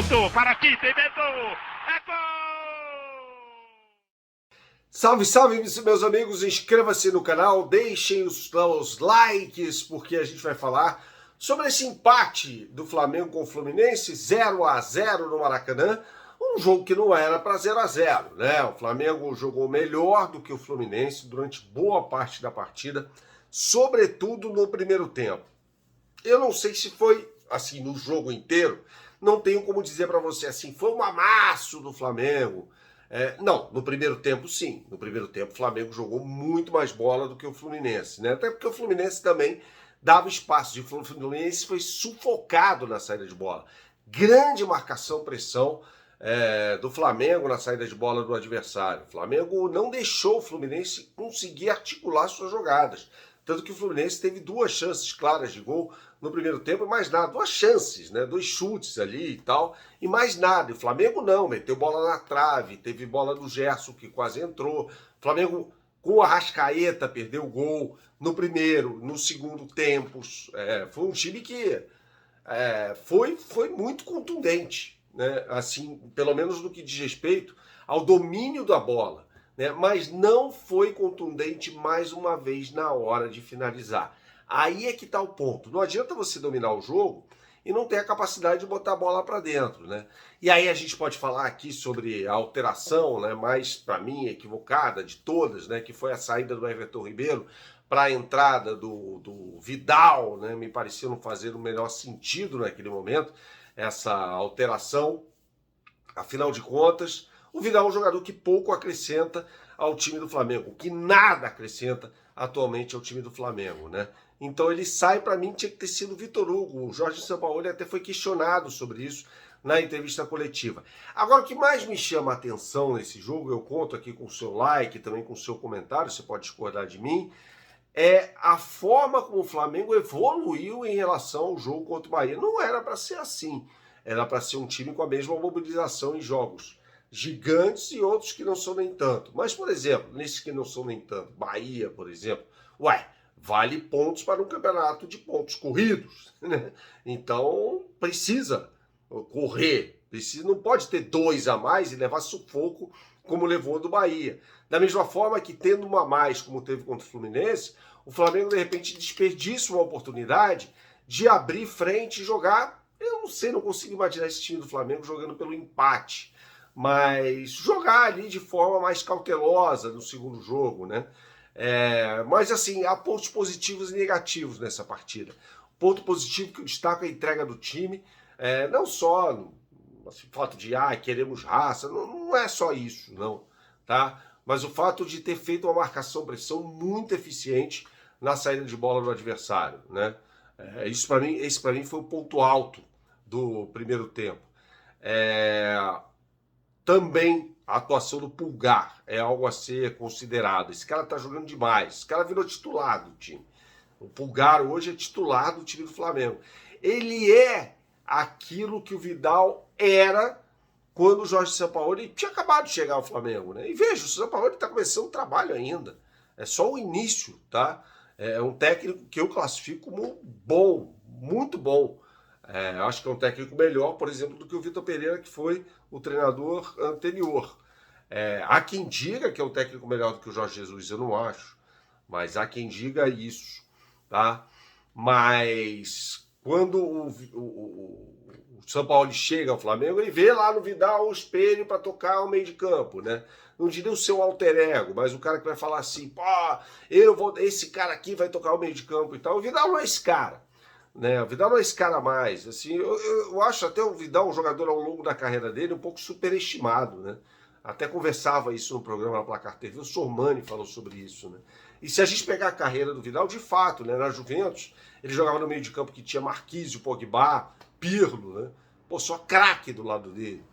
Soltou para aqui, tem medo. É gol! Salve, salve, meus amigos. Inscreva-se no canal, deixem os likes, porque a gente vai falar sobre esse empate do Flamengo com o Fluminense, 0-0 no Maracanã. Um jogo que não era para 0-0, né? O Flamengo jogou melhor do que o Fluminense durante boa parte da partida, sobretudo no primeiro tempo. Eu não sei se foi assim no jogo inteiro, não tenho como dizer para você assim, foi um amasso do Flamengo. Não, no primeiro tempo sim. No primeiro tempo o Flamengo jogou muito mais bola do que o Fluminense, né? Até porque o Fluminense também dava espaço. O Fluminense foi sufocado na saída de bola. Grande marcação, pressão do Flamengo na saída de bola do adversário. O Flamengo não deixou o Fluminense conseguir articular suas jogadas. Tanto que o Fluminense teve duas chances claras de gol no primeiro tempo e mais nada. Duas chances, né? Dois chutes ali e tal, e mais nada. E o Flamengo não, meteu bola na trave, teve bola do Gerson que quase entrou. O Flamengo com o Arrascaeta perdeu o gol no primeiro, no segundo tempo. Foi um time que foi muito contundente, né? Assim, pelo menos no que diz respeito ao domínio da bola, né? Mas não foi contundente mais uma vez na hora de finalizar. Aí é que está o ponto. Não adianta você dominar o jogo e não ter a capacidade de botar a bola para dentro, né? E aí a gente pode falar aqui sobre a alteração, né, mais para mim equivocada de todas, né, que foi a saída do Everton Ribeiro para a entrada do Vidal, né? Me pareceu não fazer o melhor sentido naquele momento essa alteração. Afinal de contas, o Vidal é um jogador que pouco acrescenta ao time do Flamengo, que nada acrescenta atualmente ao time do Flamengo, né? Então ele sai, para mim, tinha que ter sido o Vitor Hugo. O Jorge Sampaoli até foi questionado sobre isso na entrevista coletiva. Agora, o que mais me chama a atenção nesse jogo, eu conto aqui com o seu like, também com o seu comentário, você pode discordar de mim, é a forma como o Flamengo evoluiu em relação ao jogo contra o Bahia. Não era para ser assim. Era para ser um time com a mesma mobilização em jogos gigantes e outros que não são nem tanto. Mas, por exemplo, nesses que não são nem tanto, Bahia, por exemplo, vale pontos para um campeonato de pontos corridos, né? Então, precisa correr, não pode ter dois a mais e levar sufoco como levou do Bahia. Da mesma forma que tendo uma a mais, como teve contra o Fluminense, o Flamengo, de repente, desperdiça uma oportunidade de abrir frente e jogar. Eu não sei, não consigo imaginar esse time do Flamengo jogando pelo empate, mas jogar ali de forma mais cautelosa no segundo jogo, né? Mas assim, há pontos positivos e negativos nessa partida. Ponto positivo que eu destaco é a entrega do time, não só assim, o fato de queremos raça, não é só isso, não, tá? Mas o fato de ter feito uma marcação-pressão muito eficiente na saída de bola do adversário, né? Esse para mim foi o ponto alto do primeiro tempo. Também a atuação do Pulgar é algo a ser considerado. Esse cara tá jogando demais. Esse cara virou titular do time. O Pulgar hoje é titular do time do Flamengo. Ele é aquilo que o Vidal era quando o Jorge Sampaoli tinha acabado de chegar ao Flamengo, né? E veja, o Sampaoli está começando o trabalho ainda. É só o início, tá? É um técnico que eu classifico como bom, muito bom. Acho que é um técnico melhor, por exemplo, do que o Vitor Pereira, que foi o treinador anterior. Há quem diga que é um técnico melhor do que o Jorge Jesus, eu não acho. Mas há quem diga isso, tá? Mas quando o São Paulo chega ao Flamengo, ele vê lá no Vidal o espelho para tocar o meio de campo, né? Não diria o seu alter ego, mas o cara que vai falar assim, esse cara aqui vai tocar o meio de campo e tal. O Vidal não é esse cara, né? O Vidal não é esse cara mais. Assim, eu acho até o Vidal um jogador ao longo da carreira dele um pouco superestimado, né? Até conversava isso no programa na Placar TV, o Sormani falou sobre isso, né? E se a gente pegar a carreira do Vidal, de fato, né, na Juventus, ele jogava no meio de campo que tinha Marquise, Pogba, Pirlo, né? Só craque do lado dele.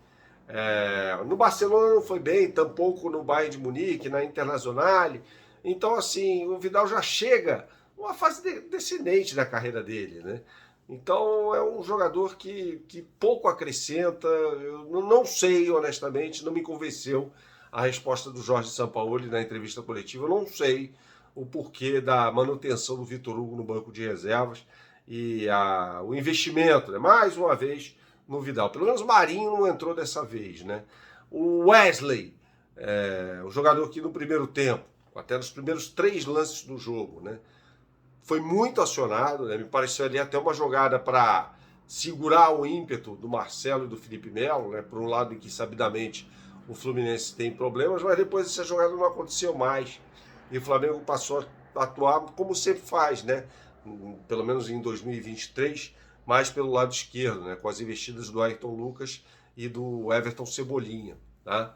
No Barcelona não foi bem, tampouco no Bayern de Munique, na Internazionale. Então, assim, o Vidal já chega numa fase descendente da carreira dele, né? Então é um jogador que pouco acrescenta. Eu não sei, honestamente, não me convenceu a resposta do Jorge Sampaoli na entrevista coletiva. Eu não sei o porquê da manutenção do Vitor Hugo no banco de reservas e o investimento, né, mais uma vez, no Vidal. Pelo menos o Marinho não entrou dessa vez, né? O Wesley, o jogador que no primeiro tempo, até nos primeiros 3 lances do jogo, né? Foi muito acionado, né? Me pareceu ali até uma jogada para segurar o ímpeto do Marcelo e do Felipe Melo, né? Por um lado em que sabidamente o Fluminense tem problemas, mas depois essa jogada não aconteceu mais. E o Flamengo passou a atuar como sempre faz, né? Pelo menos em 2023, mais pelo lado esquerdo, né? Com as investidas do Ayrton Lucas e do Everton Cebolinha, tá?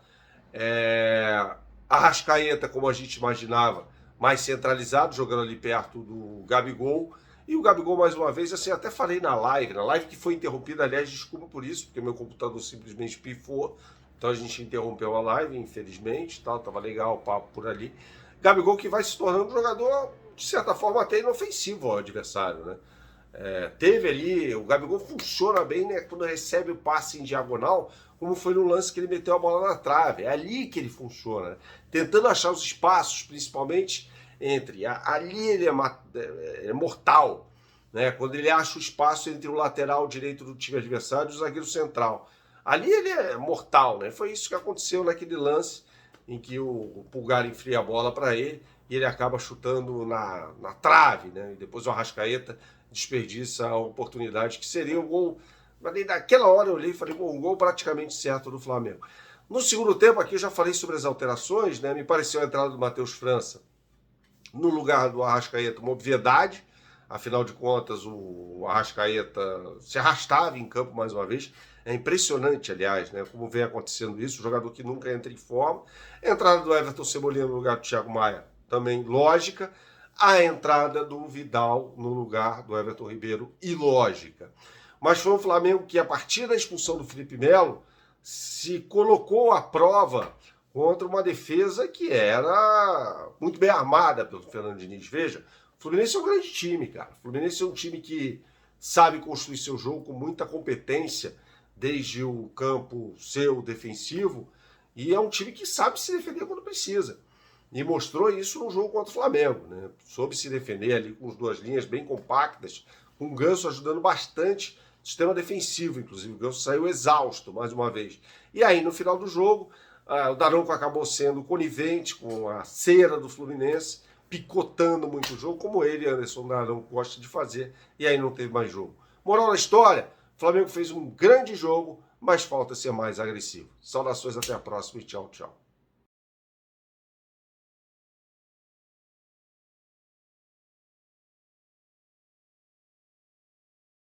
Arrascaeta, como a gente imaginava, mais centralizado, jogando ali perto do Gabigol. E o Gabigol, mais uma vez, assim, até falei na live que foi interrompida, aliás, desculpa por isso, porque meu computador simplesmente pifou, então a gente interrompeu a live, infelizmente, tal, tava legal o papo por ali. Gabigol que vai se tornando um jogador, de certa forma, até inofensivo ao adversário, né? Teve ali, o Gabigol funciona bem, né, quando recebe o passe em diagonal, como foi no lance que ele meteu a bola na trave. É ali que ele funciona, né? Tentando achar os espaços, principalmente entre. Ali ele é mortal, né? Quando ele acha o espaço entre o lateral direito do time adversário e o zagueiro central. Ali ele é mortal, né? Foi isso que aconteceu naquele lance em que o Pulgar enfia a bola para ele e ele acaba chutando na trave, né? E depois o Arrascaeta desperdiça a oportunidade que seria um gol. Mas naquela hora eu olhei e falei, um gol praticamente certo do Flamengo. No segundo tempo, aqui eu já falei sobre as alterações, né? Me pareceu a entrada do Matheus França no lugar do Arrascaeta uma obviedade. Afinal de contas, o Arrascaeta se arrastava em campo mais uma vez. É impressionante, aliás, né, como vem acontecendo isso. O jogador que nunca entra em forma. A entrada do Everton Cebolinha no lugar do Thiago Maia, também lógica. A entrada do Vidal no lugar do Everton Ribeiro, ilógica. Mas foi um Flamengo que, a partir da expulsão do Felipe Melo, se colocou à prova contra uma defesa que era muito bem armada pelo Fernando Diniz. Veja, o Fluminense é um grande time, cara. O Fluminense é um time que sabe construir seu jogo com muita competência, desde o campo seu defensivo, e é um time que sabe se defender quando precisa. E mostrou isso no jogo contra o Flamengo, né? Soube se defender ali com as 2 linhas bem compactas, com o Ganso ajudando bastante o sistema defensivo, inclusive. O Ganso saiu exausto, mais uma vez. E aí, no final do jogo, o Daronco acabou sendo conivente com a cera do Fluminense, picotando muito o jogo, como ele, Anderson Daronco, gosta de fazer, e aí não teve mais jogo. Moral da história, o Flamengo fez um grande jogo, mas falta ser mais agressivo. Saudações, até a próxima e tchau, tchau.